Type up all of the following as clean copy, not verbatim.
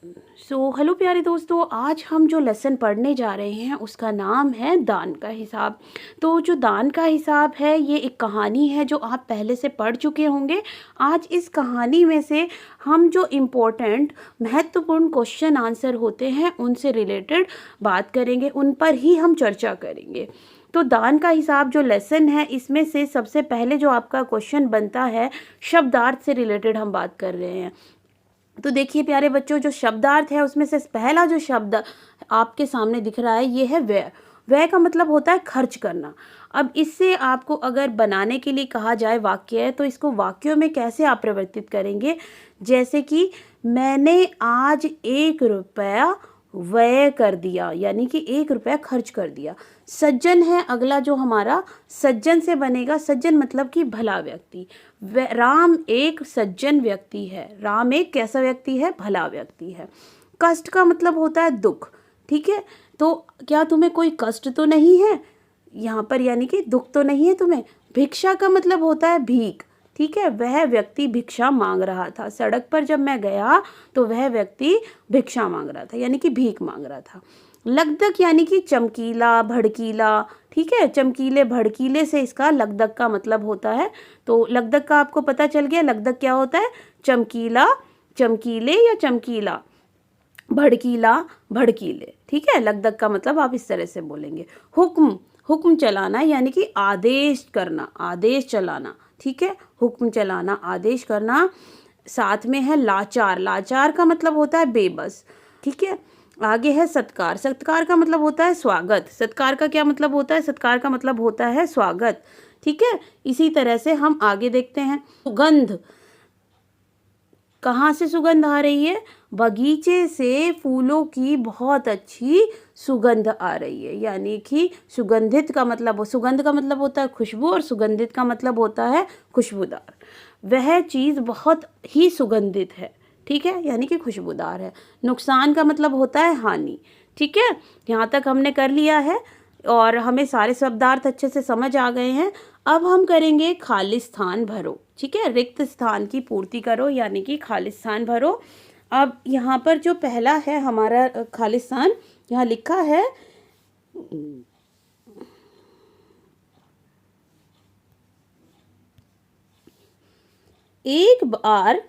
Hello प्यारे दोस्तों, आज हम जो लेसन पढ़ने जा रहे हैं उसका नाम है दान का हिसाब। तो जो दान का हिसाब है ये एक कहानी है जो आप पहले से पढ़ चुके होंगे। आज इस कहानी में से हम जो इम्पोर्टेंट महत्वपूर्ण क्वेश्चन आंसर होते हैं उनसे रिलेटेड बात करेंगे, उन पर ही हम चर्चा करेंगे। तो दान का हिसाब जो लेसन है इसमें से सबसे पहले जो आपका क्वेश्चन बनता है, शब्दार्थ से रिलेटेड हम बात कर रहे हैं। तो देखिए प्यारे बच्चों, जो शब्दार्थ है उसमें से पहला जो शब्द आपके सामने दिख रहा है ये है व्यय। व्यय का मतलब होता है खर्च करना। अब इससे आपको अगर बनाने के लिए कहा जाए वाक्य है तो इसको वाक्यों में कैसे आप परिवर्तित करेंगे, जैसे कि मैंने आज 1 रुपया व्यय कर दिया, यानी कि 1 रुपया खर्च कर दिया। सज्जन है अगला जो हमारा, सज्जन से बनेगा, सज्जन मतलब कि भला व्यक्ति। राम एक सज्जन व्यक्ति है। राम एक कैसा व्यक्ति है? भला व्यक्ति है। कष्ट का मतलब होता है दुख। ठीक है, तो क्या तुम्हें कोई कष्ट तो नहीं है यहाँ पर, यानी कि दुख तो नहीं है तुम्हें। भिक्षा का मतलब होता है भीख। ठीक है, वह व्यक्ति भिक्षा मांग रहा था। सड़क पर जब मैं गया तो वह व्यक्ति भिक्षा मांग रहा था, यानी कि भीख मांग रहा था। लगदक यानी कि चमकीला, भड़कीला। ठीक है, चमकीले भड़कीले से इसका लगदक का मतलब होता है। तो लगदक का आपको पता चल गया। लगदक क्या होता है? चमकीला, चमकीले या चमकीला, भड़कीला, भड़कीले। ठीक है, लगदक का मतलब आप इस तरह से बोलेंगे। हुक्म, हुक्म चलाना यानी कि आदेश करना, आदेश चलाना। ठीक है, हुक्म चलाना, आदेश करना। साथ में है लाचार। लाचार का मतलब होता है बेबस। ठीक है, आगे है सत्कार। सत्कार का मतलब होता है स्वागत। सत्कार का क्या मतलब होता है? सत्कार का मतलब होता है स्वागत। ठीक है, इसी तरह से हम आगे देखते हैं। सुगंध, कहाँ से सुगंध आ रही है? बगीचे से फूलों की बहुत अच्छी सुगंध आ रही है, यानी कि सुगंधित का मतलब, सुगंध का मतलब होता है खुशबू और सुगंधित का मतलब होता है खुशबूदार। वह चीज़ बहुत ही सुगंधित है। ठीक है, यानी कि खुशबूदार है। नुकसान का मतलब होता है हानि। ठीक है, यहाँ तक हमने कर लिया है और हमें सारे शब्दार्थ अच्छे से समझ आ गए हैं। अब हम करेंगे खाली स्थान भरो। ठीक है, रिक्त स्थान की पूर्ति करो, यानी कि खाली स्थान भरो। अब यहाँ पर जो पहला है हमारा खाली स्थान, यहाँ लिखा है एक बार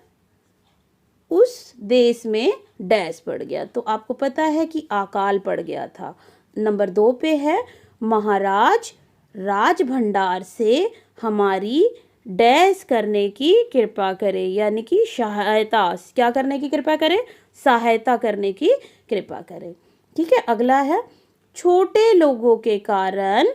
उस देश में डैश पड़ गया। तो आपको पता है कि अकाल पड़ गया था। नंबर 2 पे है महाराज राज भंडार से हमारी डैश करने की कृपा करें, यानी कि सहायता, क्या करने की कृपा करें? सहायता करने की कृपा करें। ठीक है, अगला है छोटे लोगों के कारण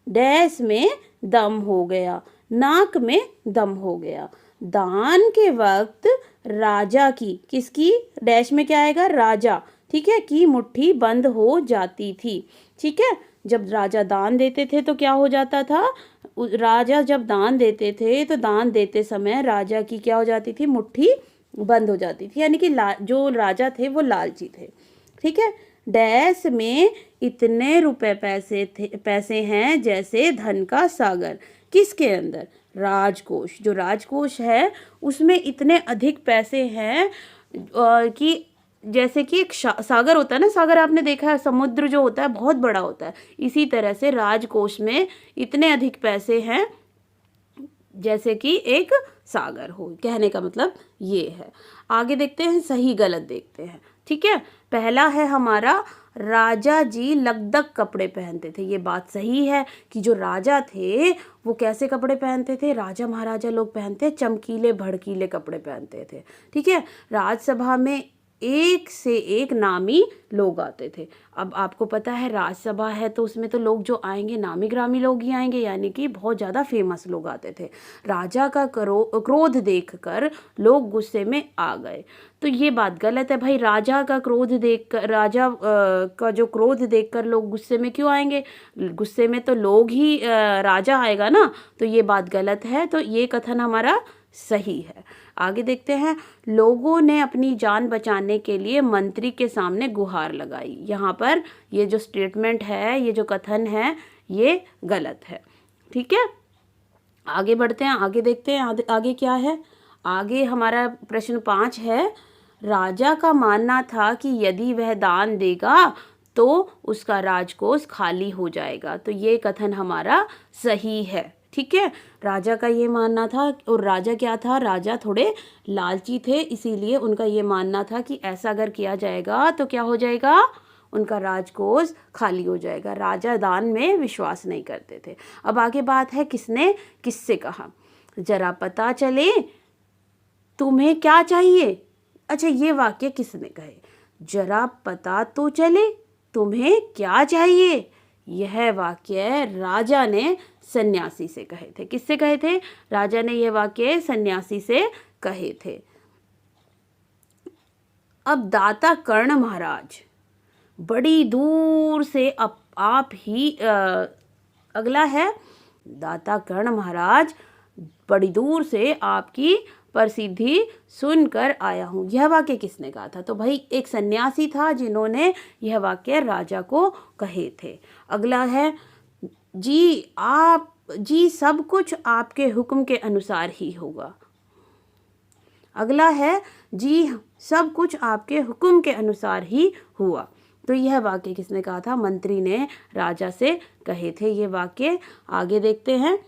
डैश में दम हो गया, नाक में दम हो गया। दान के वक्त राजा की, किसकी? डैश में क्या आएगा? राजा। ठीक है, की मुट्ठी बंद हो जाती थी। ठीक है, जब राजा दान देते थे तो क्या हो जाता था? राजा जब दान देते थे तो दान देते समय राजा की क्या हो जाती थी? मुट्ठी बंद हो जाती थी, यानी कि जो राजा थे वो लालची थे। ठीक है, डैश में इतने रुपए पैसे हैं जैसे धन का सागर। किसके अंदर? राजकोष। जो राजकोष है उसमें इतने अधिक पैसे हैं कि जैसे कि एक सागर होता है ना, सागर आपने देखा है, समुद्र जो होता है बहुत बड़ा होता है। इसी तरह से राजकोष में इतने अधिक पैसे हैं जैसे कि एक सागर हो। कहने का मतलब ये है। आगे देखते हैं, सही गलत देखते हैं। ठीक है, पहला है हमारा राजा जी लगदक कपड़े पहनते थे। ये बात सही है कि जो राजा थे वो कैसे कपड़े पहनते थे? राजा महाराजा लोग पहनते चमकीले भड़कीले कपड़े पहनते थे। ठीक है, राजसभा में एक से एक नामी लोग आते थे। अब आपको पता है राज्यसभा है तो उसमें तो लोग जो आएंगे नामी ग्रामी लोग ही आएंगे, यानी कि बहुत ज़्यादा फेमस लोग आते थे। राजा का क्रोध देखकर लोग गुस्से में आ गए। तो ये बात गलत है भाई। राजा का क्रोध देखकर, राजा का जो क्रोध देखकर लोग गुस्से में क्यों आएंगे? गुस्से में तो लोग ही राजा आएगा ना, तो ये बात गलत है। तो ये कथन हमारा सही है। आगे देखते हैं, लोगों ने अपनी जान बचाने के लिए मंत्री के सामने गुहार लगाई। यहाँ पर ये जो स्टेटमेंट है, ये जो कथन है, ये गलत है। ठीक है, आगे बढ़ते हैं, आगे देखते हैं आगे क्या है। आगे हमारा प्रश्न 5 है, राजा का मानना था कि यदि वह दान देगा तो उसका राजकोष खाली हो जाएगा। तो ये कथन हमारा सही है। ठीक है, राजा का ये मानना था। और राजा क्या था, राजा थोड़े लालची थे, इसीलिए उनका ये मानना था कि ऐसा अगर किया जाएगा तो क्या हो जाएगा, उनका राजकोष खाली हो जाएगा। राजा दान में विश्वास नहीं करते थे। अब आगे बात है किसने किससे कहा, जरा पता चले तुम्हें क्या चाहिए। अच्छा, ये वाक्य किसने कहे, जरा पता तो चले तुम्हें क्या चाहिए। यह वाक्य राजा ने सन्यासी से कहे थे। किससे कहे थे, राजा ने यह वाक्य सन्यासी से कहे थे। अब दाता कर्ण महाराज बड़ी दूर से आप ही अगला है, दाता कर्ण महाराज बड़ी दूर से आपकी प्रसिद्धि सुनकर आया हूँ। यह वाक्य किसने कहा था, तो भाई एक सन्यासी था जिन्होंने यह वाक्य राजा को कहे थे। अगला है, जी सब कुछ आपके हुक्म के अनुसार ही होगा। अगला है, जी सब कुछ आपके हुक्म के अनुसार ही हुआ। तो यह वाक्य किसने कहा था, मंत्री ने राजा से कहे थे। ये वाक्य आगे देखते हैं।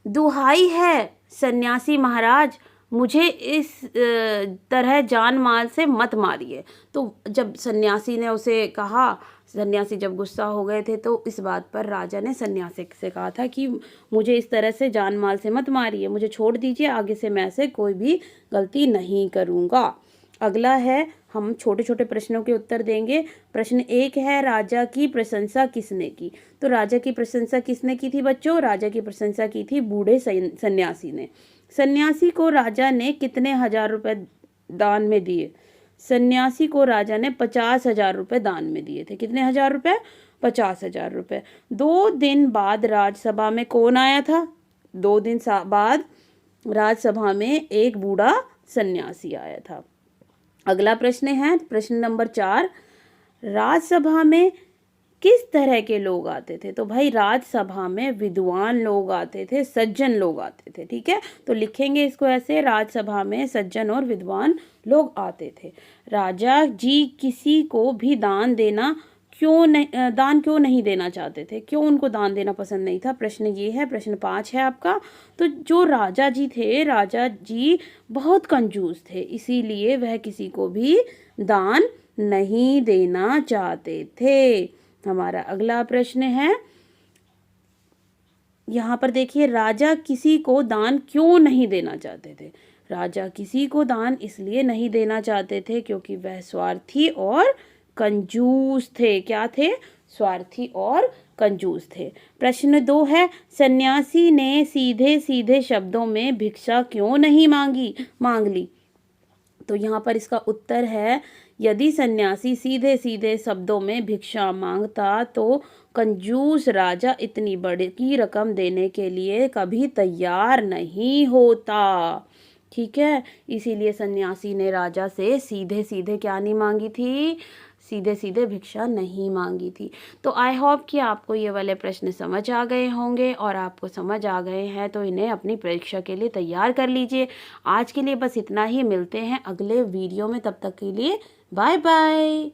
दुहाई है सन्यासी महाराज, मुझे इस तरह जान माल से मत मारिए। तो जब सन्यासी ने उसे कहा, सन्यासी जब गुस्सा हो गए थे, तो इस बात पर राजा ने सन्यासी से कहा था कि मुझे इस तरह से जान माल से मत मारिए, मुझे छोड़ दीजिए, आगे से मैं ऐसे कोई भी गलती नहीं करूँगा। अगला है, हम छोटे छोटे प्रश्नों के उत्तर देंगे। प्रश्न 1 है, राजा की प्रशंसा किसने की। तो राजा की प्रशंसा किसने की थी बच्चों, राजा की प्रशंसा की थी बूढ़े सन्यासी ने। सन्यासी को राजा ने कितने हजार रुपए दान में दिए, सन्यासी को राजा ने 50,000 रुपए दान में दिए थे। कितने हजार रुपए, 50,000 रुपए। 2 दिन बाद राजसभा में कौन आया था, 2 दिन बाद राजसभा में एक बूढ़ा सन्यासी आया था। अगला प्रश्न है, प्रश्न नंबर 4, राजसभा में किस तरह के लोग आते थे। तो भाई राजसभा में विद्वान लोग आते थे, सज्जन लोग आते थे। ठीक है, तो लिखेंगे इसको ऐसे, राजसभा में सज्जन और विद्वान लोग आते थे। राजा जी किसी को भी दान क्यों नहीं देना चाहते थे, क्यों उनको दान देना पसंद नहीं था। प्रश्न ये है, प्रश्न 5 है आपका। तो जो राजा जी थे, राजा जी बहुत कंजूस थे, इसीलिए वह किसी को भी दान नहीं देना चाहते थे। हमारा अगला प्रश्न है, यहाँ पर देखिए, राजा किसी को दान क्यों नहीं देना चाहते थे। राजा किसी को दान इसलिए नहीं देना चाहते थे क्योंकि वह स्वार्थी और कंजूस थे। क्या थे, स्वार्थी और कंजूस थे। प्रश्न 2 है, सन्यासी ने सीधे सीधे शब्दों में भिक्षा क्यों नहीं मांग ली। तो यहाँ पर इसका उत्तर है, यदि सन्यासी सीधे सीधे शब्दों में भिक्षा मांगता तो कंजूस राजा इतनी बड़ी रकम देने के लिए कभी तैयार नहीं होता। ठीक है, इसीलिए सन्यासी ने राजा से सीधे सीधे क्या नहीं मांगी थी, सीधे सीधे भिक्षा नहीं मांगी थी। तो आई होप कि आपको ये वाले प्रश्न समझ आ गए होंगे, और आपको समझ आ गए हैं तो इन्हें अपनी परीक्षा के लिए तैयार कर लीजिए। आज के लिए बस इतना ही, मिलते हैं अगले वीडियो में, तब तक के लिए बाय बाय।